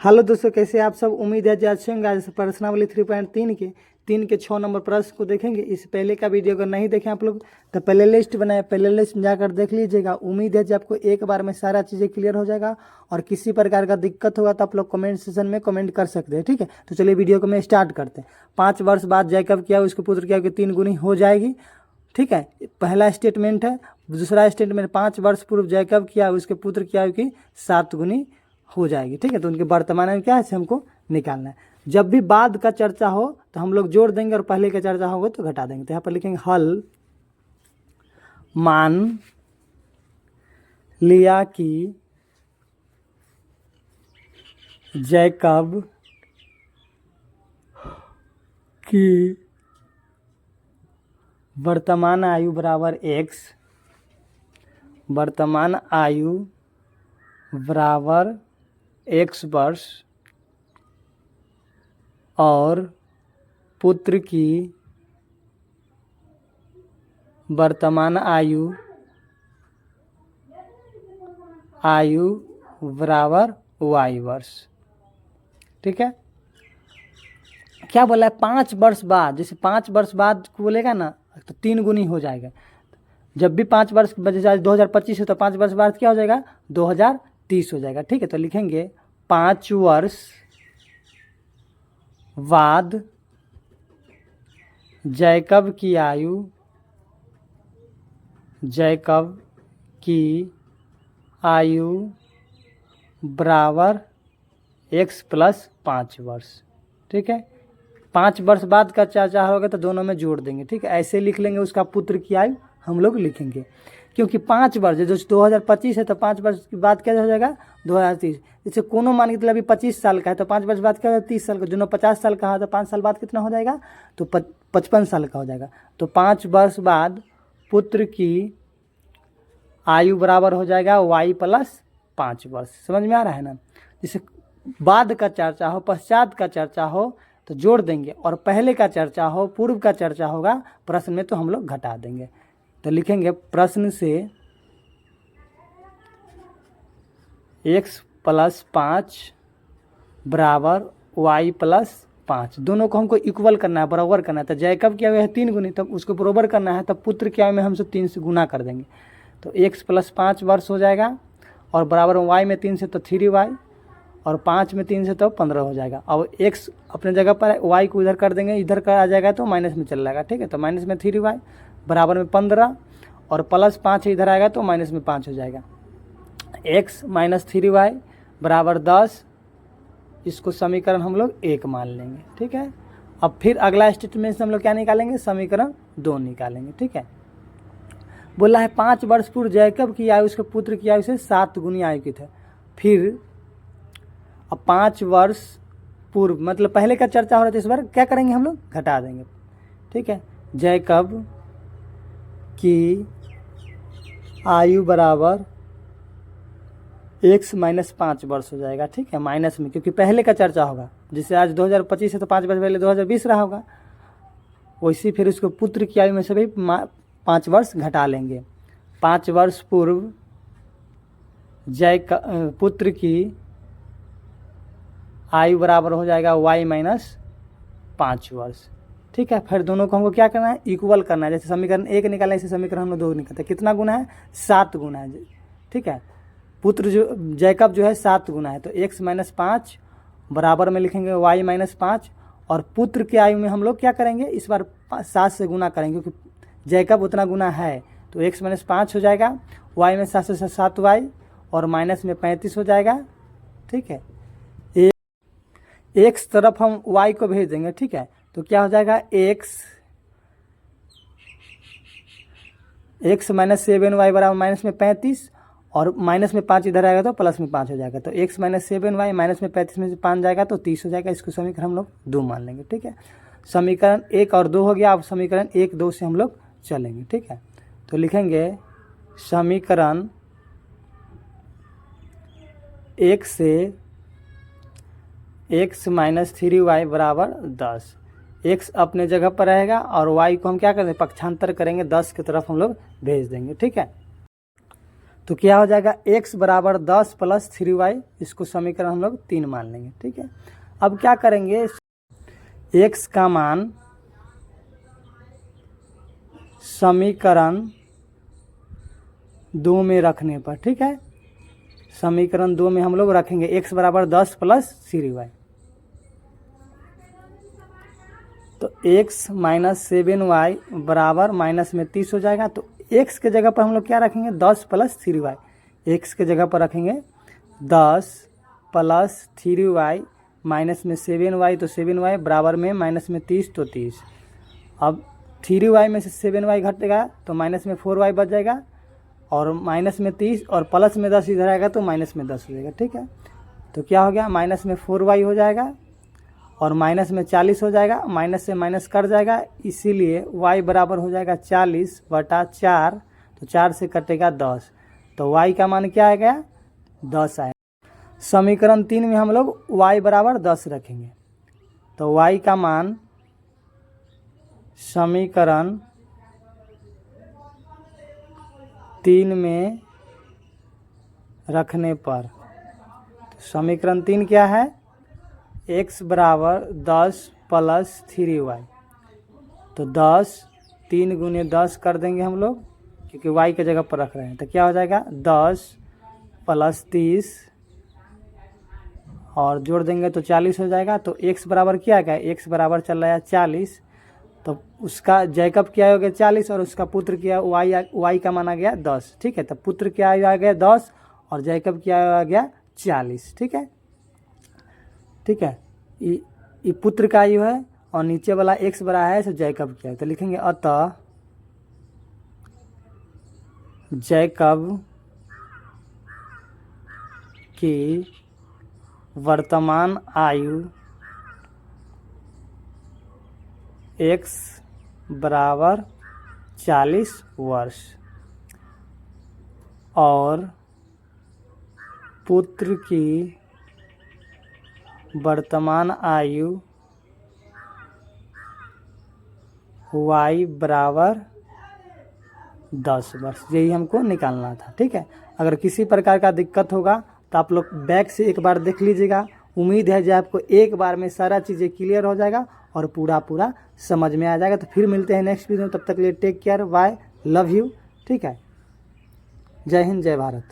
Hello दोस्तों, कैसे आप सब। उम्मीद है आज होंगे। आज प्रश्नावली 3.3 के 6 नंबर प्रश्न को देखेंगे। इस पहले का वीडियो अगर नहीं देखें आप लोग तो प्ले लिस्ट बनाए, प्ले लिस्ट में जाकर देख लीजिएगा। उम्मीद है कि आपको एक बार में सारा चीज़ें क्लियर हो जाएगा। और किसी प्रकार का दिक्कत होगा तो आप लोग कमेंट सेक्शन में कमेंट कर सकते हैं, ठीक है। तो चलिए वीडियो को मैं स्टार्ट करते हैं। 5 वर्ष बाद जैकब किया उसके पुत्र किया कि 3 गुनी हो जाएगी, ठीक है। पहला स्टेटमेंट है। दूसरा स्टेटमेंट 5 वर्ष पूर्व जैकब किया उसके पुत्र किया कि 7 गुनी हो जाएगी, ठीक है। तो उनके वर्तमान में क्या है हमको निकालना है। जब भी बाद का चर्चा हो तो हम लोग जोड़ देंगे और पहले का चर्चा होगा तो घटा देंगे। तो यहाँ पर लिखेंगे हल मान लिया कि जैकब की वर्तमान आयु बराबर x, वर्तमान आयु बराबर x वर्ष और पुत्र की वर्तमान आयु बराबर y वर्ष, ठीक है। क्या बोला है 5 वर्ष बाद, जैसे 5 वर्ष बाद को बोलेगा ना तो 3 गुनी हो जाएगा। जब भी 5 वर्ष जैसे 2025 है तो 5 वर्ष बाद क्या हो जाएगा 2030 हो जाएगा, ठीक है। तो लिखेंगे 5 वर्ष बाद जैकब की आयु बराबर x प्लस 5 वर्ष, ठीक है। 5 वर्ष बाद का चर्चा होगा तो दोनों में जोड़ देंगे, ठीक है। ऐसे लिख लेंगे। उसका पुत्र की आयु हम लोग लिखेंगे, क्योंकि 5 वर्ष जो 2025 है तो 5 वर्ष के बाद क्या हो जाएगा 2030। जैसे कोनो मान के चलिए अभी 25 साल का है तो 5 वर्ष बाद क्या हो जाएगा 30 साल का। दोनों 50 साल का है तो 5 साल बाद कितना हो जाएगा तो 55 साल का हो जाएगा। तो 5 वर्ष बाद पुत्र की आयु बराबर हो जाएगा y प्लस 5 वर्ष। समझ में आ रहा है ना। जैसे बाद का चर्चा हो, पश्चात का चर्चा हो तो जोड़ देंगे, और पहले का चर्चा हो, पूर्व का चर्चा होगा प्रश्न में तो हम लोग घटा देंगे। तो लिखेंगे प्रश्न से x प्लस 5 बराबर y प्लस 5, दोनों को हमको इक्वल करना है, बराबर करना है। तो जैकब क्या हुआ है 3 गुनी, तब उसको बराबर करना है, तब पुत्र क्या में हम 3 से गुना कर देंगे। तो x प्लस 5 वर्ष हो जाएगा, और बराबर y में 3 से तो 3y, और 5 में 3 से तो 15 हो जाएगा। अब x अपने जगह पर है, y को इधर कर देंगे, इधर का आ जाएगा तो माइनस में चल जाएगा, ठीक है। तो माइनस में 3y बराबर में 15, और प्लस 5 इधर आएगा तो माइनस में 5 हो जाएगा। x माइनस 3y बराबर 10, इसको समीकरण हम लोग 1 मान लेंगे, ठीक है। अब फिर अगला स्टेटमेंट से हम लोग क्या निकालेंगे, समीकरण 2 निकालेंगे, ठीक है। बोला है 5 वर्ष पूर्व जैकब की आयु उसके पुत्र की आयु से 7 गुनी आयु की थे। फिर अब 5 वर्ष पूर्व मतलब पहले का चर्चा हो रहा था, इस बार क्या करेंगे हम लोग घटा देंगे, ठीक है। जैकब की आयु बराबर x माइनस 5 वर्ष हो जाएगा, ठीक है। माइनस में क्योंकि पहले का चर्चा होगा, जैसे आज 2025 है तो 5 वर्ष पहले 2020 रहा होगा, वैसे फिर उसको पुत्र की आयु में से भी 5 वर्ष घटा लेंगे। 5 वर्ष पूर्व पुत्र की आयु बराबर हो जाएगा y माइनस 5 वर्ष, ठीक है। फिर दोनों को हमको क्या करना है, इक्वल करना है। जैसे समीकरण 1 निकाला, ऐसे समीकरण हम लोग 2 निकालते हैं। कितना गुना है 7 गुना है, ठीक है। पुत्र जो जैकब जो है 7 गुना है, तो x माइनस 5 बराबर में लिखेंगे y माइनस 5, और पुत्र की आयु में हम लोग क्या करेंगे इस बार 7 से गुना करेंगे, क्योंकि जैकब उतना गुना है। तो x माइनस 5 हो जाएगा, y में 7 से 7y, और माइनस में 35 हो जाएगा, ठीक है। x तरफ हम y को भेज देंगे, ठीक है। तो क्या हो जाएगा x माइनस 7y बराबर माइनस में 35, और माइनस में 5 इधर आएगा तो प्लस में 5 हो जाएगा। तो x माइनस 7y माइनस में 35 में से 5 जाएगा तो 30 हो जाएगा। इसको समीकरण हम लोग 2 मान लेंगे, ठीक है। समीकरण 1 और 2 हो गया। अब समीकरण 1 2 से हम लोग चलेंगे, ठीक है। तो लिखेंगे समीकरण 1 से x माइनस 3y बराबर 10। x अपने जगह पर रहेगा और y को हम क्या करेंगे पक्षांतर करेंगे, 10 की तरफ हम लोग भेज देंगे, ठीक है। तो क्या हो जाएगा x बराबर 10 प्लस 3y, इसको समीकरण हम लोग 3 मान लेंगे। ठीक है, अब क्या करेंगे, x का मान समीकरण 2 में रखने पर, ठीक है, समीकरण 2 में हम लोग रखेंगे x बराबर 10 प्लस 3y, तो x माइनस 7y बराबर माइनस में 30 हो जाएगा। तो x के जगह पर हम लोग क्या रखेंगे, 10 प्लस 3y, x के जगह पर रखेंगे 10 प्लस 3y माइनस में 7y, तो 7y बराबर में माइनस में 30, तो 30। अब 3y में से 7y घटेगा तो माइनस में 4y बच जाएगा, और माइनस में 30 और प्लस में 10 इधर आएगा तो माइनस में 10 हो जाएगा। ठीक है, तो क्या हो गया, माइनस में 4y हो जाएगा और माइनस में 40 हो जाएगा, माइनस से माइनस कट जाएगा, इसीलिए y बराबर हो जाएगा 40/4, तो 4 से कटेगा 10, तो y का मान क्या आ गया, 10 आएगा। समीकरण 3 में हम लोग y बराबर 10 रखेंगे, तो y का मान समीकरण 3 में रखने पर, तो समीकरण 3 क्या है, x बराबर 10 प्लस 3y, तो 10 3 गुने 10 कर देंगे हम लोग, क्योंकि y के जगह पर रख रहे हैं, तो क्या हो जाएगा 10 प्लस 30 और जोड़ देंगे तो 40 हो जाएगा। तो x बराबर क्या है, x बराबर चल रहा है 40, तो उसका जैकब क्या हो गया 40 और उसका पुत्र क्या y का माना गया 10। ठीक है, तो पुत्र क्या आ गया 10 और जैकब क्या आ गया 40। ठीक है, ठीक है, ये पुत्र का आयु है और नीचे वाला x बड़ा है, तो जैकब क्या है, तो लिखेंगे अतः जैकब की वर्तमान आयु x बराबर 40 वर्ष और पुत्र की वर्तमान आयु y बराबर 10 वर्ष, यही हमको निकालना था। ठीक है, अगर किसी प्रकार का दिक्कत होगा तो आप लोग बैक से एक बार देख लीजिएगा। उम्मीद है जो आपको एक बार में सारा चीज़ें क्लियर हो जाएगा और पूरा समझ में आ जाएगा। तो फिर मिलते हैं नेक्स्ट वीडियो में, तब तक के लिए take care, bye, love you. ठीक है, जय हिंद, जय भारत।